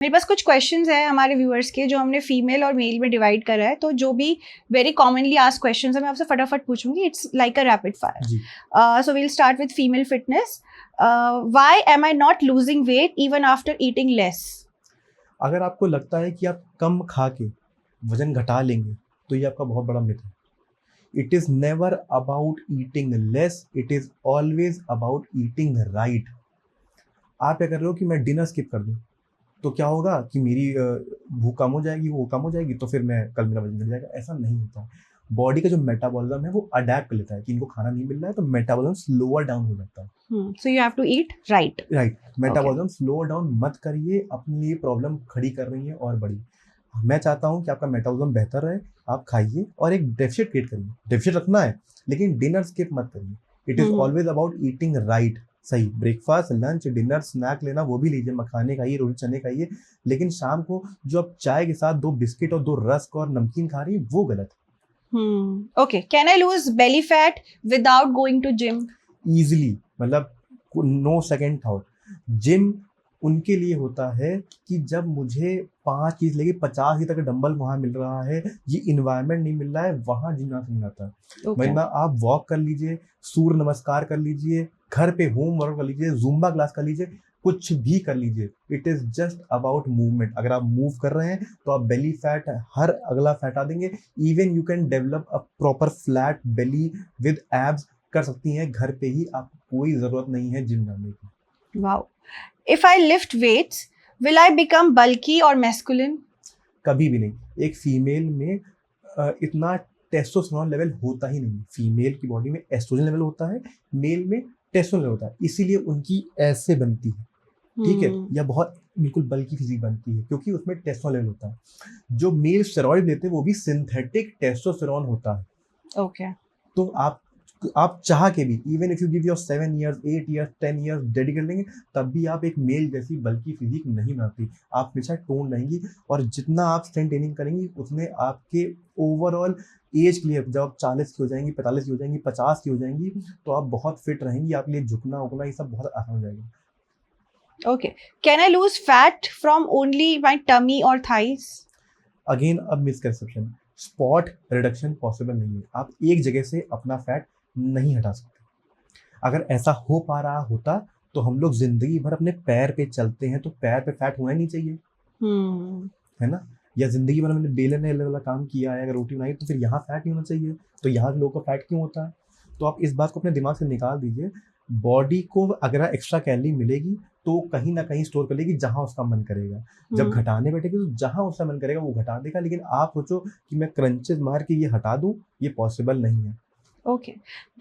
मेरे पास कुछ क्वेश्चंस है हमारे व्यूअर्स के जो हमने फीमेल और मेल में डिवाइड करा है, तो जो भी वेरी कॉमनली आस्क्ड क्वेश्चंस है मैं आपसे फटाफट पूछूंगी. It's like a rapid fire. So we'll start with female fitness. Why am I not losing weight even after eating less? अगर आपको लगता है कि आप कम खा के वजन घटा लेंगे तो ये आपका बहुत बड़ा मिथ है. It is never about eating less, it is always about eating right. आप क्या कर रहे हो कि मैं डिनर स्किप कर दूं तो क्या होगा कि मेरी भूख कम हो जाएगी, वो कम हो जाएगी तो फिर मैं कल मेरा वजन घट जाएगा. ऐसा नहीं होता. बॉडी का जो मेटाबॉलिज्म है वो अडेप्ट कर लेता है कि इनको खाना नहीं मिल रहा है तो मेटाबॉलिज्म स्लोअर डाउन हो जाता है. So you have to eat right. Right. Okay. Metabolism slower down मत करिए, अपने लिए प्रॉब्लम खड़ी कर रही है और बड़ी. मैं चाहता हूँ कि आपका मेटाबॉलिज्म बेहतर रहे, आप खाइए और एक डेफिसिट क्रिएट करिए. डेफिसिट रखना है लेकिन डिनर स्किप मत करिए. It is always about eating right. सही ब्रेकफास्ट, लंच, डिनर, स्नैक लेना वो भी लीजिए, मखाने खाइए, रोटी चने खाइए, लेकिन शाम को जो आप चाय के साथ 2 बिस्किट और 2 रस्क और नमकीन खा रही है वो गलत है. Okay. Can I lose belly fat without going to gym? Easily, मतलब नो सेकेंड थॉट. जिम उनके लिए होता है कि जब मुझे 5 चीज लेके 50 की तक डंबल वहां मिल रहा है, ये इन्वायरमेंट नहीं मिल रहा है, वहां जिम नहीं आता है. Okay. वरना आप वॉक कर लीजिए, सूर्य नमस्कार कर लीजिए, घर पे होम वर्क कर लीजिए, जुम्बा क्लास कर लीजिए, कुछ भी कर लीजिए. It is just about movement. अगर आप मूव कर रहे हैं तो आप बेली फैट हर अगला फैट आ देंगे. Even you can develop a proper flat Bailey with abs कर सकती हैं घर पे ही. आपको कोई जरूरत नहीं है जिम जाने की. Wow. If I lift weights, will I become bulky or masculine? कभी भी नहीं. एक फीमेल में इतना टेस्टोस्टेरोन लेवल होता ही नहीं. फीमेल की बॉडी में एस्ट्रोजन लेवल होता है, मेल में टेस्टोस्टेरोन लेवल होता है, इसीलिए उनकी ऐसे बनती है. ठीक है, या बहुत बिल्कुल बल्कि फिजिक बनती है क्योंकि उसमें टेस्टोस्टेरोन लेवल होता है. जो मेल स्टेरॉइड लेते हैं वो भी सिंथेटिक टेस्टोस्टेरोन होता है. Okay. तो आप चाह के भी, even if you give your 7 years 8 years 10 years dedicate लेंगे तब भी आप एक मेल जैसी बल्कि फिजिक नहीं बनाती. आप हमेशा टोन रहेंगी और जितना आप स्ट्रेंथ ट्रेनिंग करेंगी उतने आपके ओवरऑल एज के लिए, जब आप 40 की हो जाएंगी, 45 की हो जाएंगी, 50 की हो जाएंगी तो आप बहुत फिट रहेंगी. आपके लिए झुकना उगना ये सब बहुत आसान हो जाएगा. Okay. Can I lose fat from only my tummy or thighs? Again अब मिसकंसेप्शन. स्पॉट रिडक्शन पॉसिबल नहीं है. आप एक जगह से अपना फैट नहीं हटा सकते. अगर ऐसा हो पा रहा होता तो हम लोग जिंदगी भर अपने पैर पे चलते हैं तो पैर पे फैट होना ही नहीं चाहिए. है ना. या जिंदगी भर मैंने बेलन ने अलग अलग काम किया है, अगर रोटी बनाई तो फिर यहाँ फैट नहीं होना चाहिए. तो यहाँ के लोगों का फैट क्यों होता है? तो आप इस बात को अपने दिमाग से निकाल दीजिए. बॉडी को अगर एक्स्ट्रा कैलोरी मिलेगी तो कहीं ना कहीं स्टोर कर लेगी जहां उसका मन करेगा. जब घटाने बैठेगी तो जहां उसका मन करेगा वो घटा देगा. लेकिन आप सोचो कि मैं क्रंचेस मार के ये हटा दूं, ये पॉसिबल नहीं है. Okay.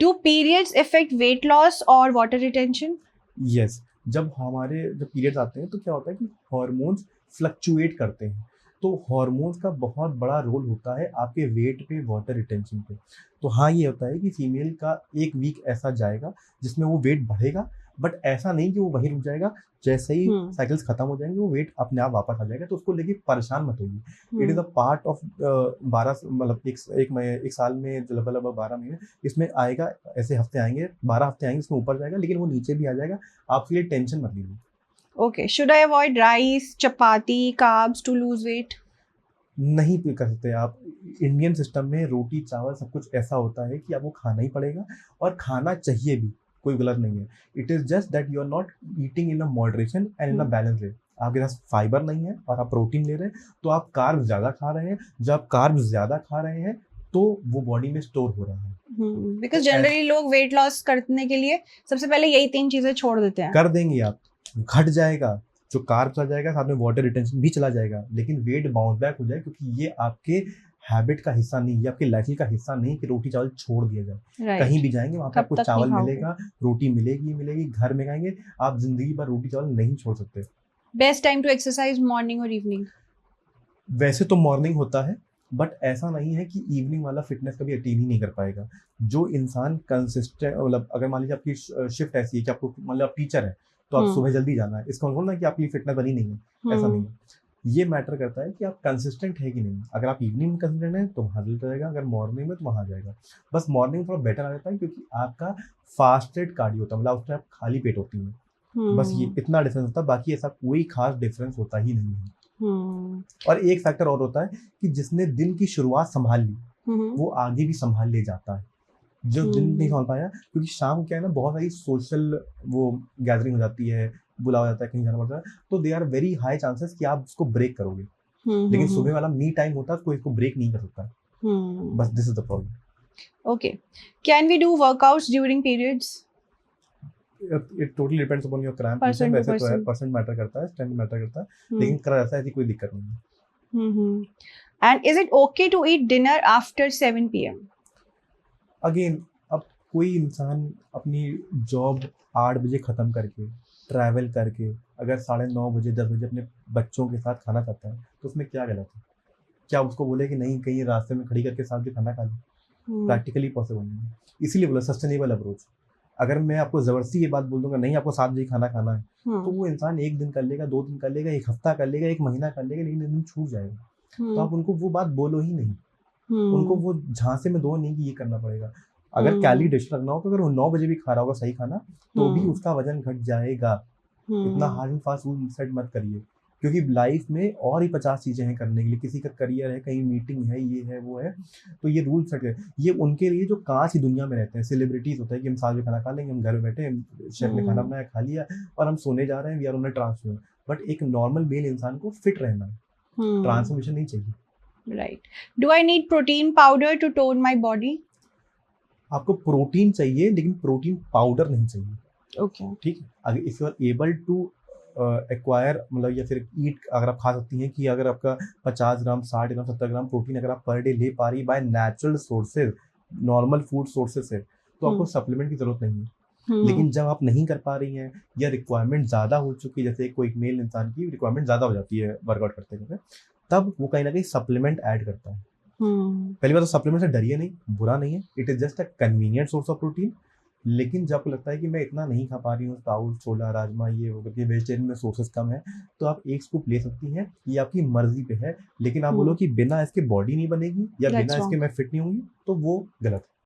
Do periods affect weight loss or water retention? Yes. जब पीरियड्स आते हैं तो क्या होता है कि हॉर्मोन्स फ्लक्चुएट करते हैं. तो हॉर्मोन्स का बहुत बड़ा रोल होता है आपके वेट पे, वाटर रिटेंशन पे. तो हाँ, ये होता है कि फीमेल का एक वीक ऐसा जाएगा जिसमें वो वेट बढ़ेगा, बट ऐसा नहीं कि वो वहीं रुक जाएगा. जैसे ही साइकिल्स खत्म हो जाएंगे वो वेट अपने आप वापस आ जाएगा. तो उसको लेके परेशान मत होइए. It is a part of 12, मतलब एक साल में जो लगभग 12 महीने इसमें आएगा. ऐसे हफ्ते आएंगे, 12 हफ्ते आएंगे इसमें ऊपर जाएगा, लेकिन वो नीचे भी आ जाएगा. आप फिर टेंशन मत लीजिए. Okay. Should I avoid rice, chapati, carbs to lose weight? नहीं भी कर सकते आप. इंडियन सिस्टम में रोटी चावल सब कुछ ऐसा होता है कि आपको खाना ही पड़ेगा और खाना चाहिए भी. कोई गलत नहीं है. It is just that you are not eating in a moderation and in a balance way. आपके पास फाइबर नहीं है और आप प्रोटीन ले रहे हैं तो आप कार्ब्स ज़्यादा खा रहे हैं. जब आप कार्ब्स ज़्यादा खा रहे हैं तो वो बॉडी में स्टोर हो रहा है. बिकॉज जनरली लोग वेट लॉस करने के लिए सबसे पहले यही 3 चीजें छोड़ देते हैं. कर देंगे आप, घट जाएगा, जो कार्ब चला जाएगा, साथ में वाटर रिटेंशन भी चला जाएगा, लेकिन वेट बाउंस बैक हो जाए क्योंकि ये आपके हैबिट का हिस्सा नहीं, ये आपके लाइफ का हिस्सा नहीं कि रोटी चावल छोड़ दिया जाए. Right. कहीं भी जाएंगे वहाँ पे कब आपको तक चावल नहीं खाओगे? मिलेगा, रोटी मिलेगी, घर में खाएंगे. आप जिंदगी भर रोटी चावल नहीं छोड़ सकते. Best time to exercise morning or evening? वैसे तो मॉर्निंग होता है, बट ऐसा नहीं है कि इवनिंग वाला फिटनेस कभी अटेन ही नहीं कर पाएगा. जो इंसान कंसिस्टेंट, मतलब अगर मान लीजिए आपकी शिफ्ट ऐसी है कि आपको, मतलब आप टीचर है तो आप सुबह जल्दी जाना है, इसका मतलब ना कि आपकी फिटनेस बनी नहीं है. ऐसा नहीं है. ये मैटर करता है कि आप कंसिस्टेंट है कि नहीं. अगर आप इवनिंग में कंसिस्टेंट है तो वहाँ जल्द रहेगा, अगर मॉर्निंग में तो वहाँ जाएगा. बस मॉर्निंग थोड़ा बेटर आ जाता है क्योंकि आपका फास्टेड कार्डियो होता है, मतलब उस टाइम आप खाली पेट होती है. बस ये इतना डिफरेंस होता है, बाकी ऐसा कोई खास डिफरेंस होता ही नहीं है। और एक फैक्टर और होता है कि जिसने दिन की शुरुआत संभाल ली वो आगे भी संभाल ले जाता है, जो दिन नहीं संभाल पाया, क्योंकि शाम को क्या है ना, बहुत सारी सोशल वो गैदरिंग हो जाती है, बुलाया जाता है, कहीं जाना पड़ता है, तो they are very high chances कि आप उसको ब्रेक करोगे। लेकिन सुबह वाला मी टाइम होता है, कोई इसको ब्रेक नहीं कर सकता। बस this is the problem. Okay, can we do workouts during periods? It totally depends upon your cramp. Person to वैसे तो है, person. परसेंट मैटर करता है, स्ट्रेंथ मैटर करता है, लेकिन कर ऐसा ऐसी कोई दिक्कत नहीं है। And is it okay to eat dinner after 7 p.m.? Again, अब कोई इंसान अपनी जॉब 8 बजे ख़त्म करके ट्रैवल करके अगर 9:30 बजे 10 बजे अपने बच्चों के साथ खाना खाता है तो उसमें क्या गलत है? क्या उसको बोले कि नहीं कहीं रास्ते में खड़ी करके साथ भी खाना खा लो? प्रैक्टिकली पॉसिबल नहीं है। इसीलिए बोला सस्टेनेबल अप्रोच। अगर मैं आपको ज़बरदस्ती ये बात बोल दूंगा नहीं आपको 7 बजे खाना खाना है, तो वो इंसान 1 दिन कर लेगा, 2 दिन कर लेगा, 1 हफ्ता कर लेगा, 1 महीना कर लेगा, लेकिन 1 दिन छूट जाएगा। तो आप उनको वो बात बोलो ही नहीं, उनको वो झांसे में दो नहीं कि ये करना पड़ेगा। अगर कैलोरी डिश रखना हो तो अगर वो 9 बजे भी खा रहा होगा सही खाना तो भी उसका वजन घट जाएगा। इतना hard and fast rule set मत करिए, क्योंकि लाइफ में और ही 50 चीजें हैं करने के लिए। किसी का करियर है, कहीं मीटिंग है, ये है वो है, तो ये रूल सेट है। ये उनके लिए जो कांच की दुनिया में रहते हैं, सेलिब्रिटीज होता है कि हम साथ में खाना खा लेंगे, हम घर में बैठे, शेफ ने खाना बनाया खा लिया और हम सोने जा रहे हैं, we are on a transform. But एक नॉर्मल मेल इंसान को फिट रहना है, ट्रांसफॉर्मेशन नहीं चाहिए। Right. Do I need protein powder to tone my body? आपको प्रोटीन चाहिए लेकिन प्रोटीन पाउडर नहीं चाहिए। Okay. ठीक है, अगर if you are able to acquire, मतलब या फिर ईट, अगर आप खा सकती हैं कि अगर आपका 50 ग्राम 60 ग्राम 70 ग्राम प्रोटीन अगर आप पर डे ले पा रही by natural sources, normal food sources से, तो आपको सप्लीमेंट की जरूरत नहीं है। लेकिन जब आप नहीं कर पा रही हैं या रिक्वायरमेंट ज़्यादा हो चुकी है, जैसे कोई मेल इंसान की रिक्वायरमेंट ज़्यादा हो जाती है वर्कआउट करते करते, तब वो कहीं ना कहीं सप्लीमेंट ऐड करता है। पहली बात तो सप्लीमेंट से डरिए नहीं, बुरा नहीं है, it is just a convenient source of protein. लेकिन जब आपको लगता है कि मैं इतना नहीं खा पा रही हूँ, चावल छोला राजमा ये वो करके वेजिटेरियन में सोर्सेज कम है, तो आप 1 स्कूप ले सकती हैं, ये आपकी मर्जी पे है। लेकिन आप बोलो कि बिना इसके बॉडी नहीं बनेगी या बिना इसके मैं फिट नहीं होंगी, तो वो गलत है।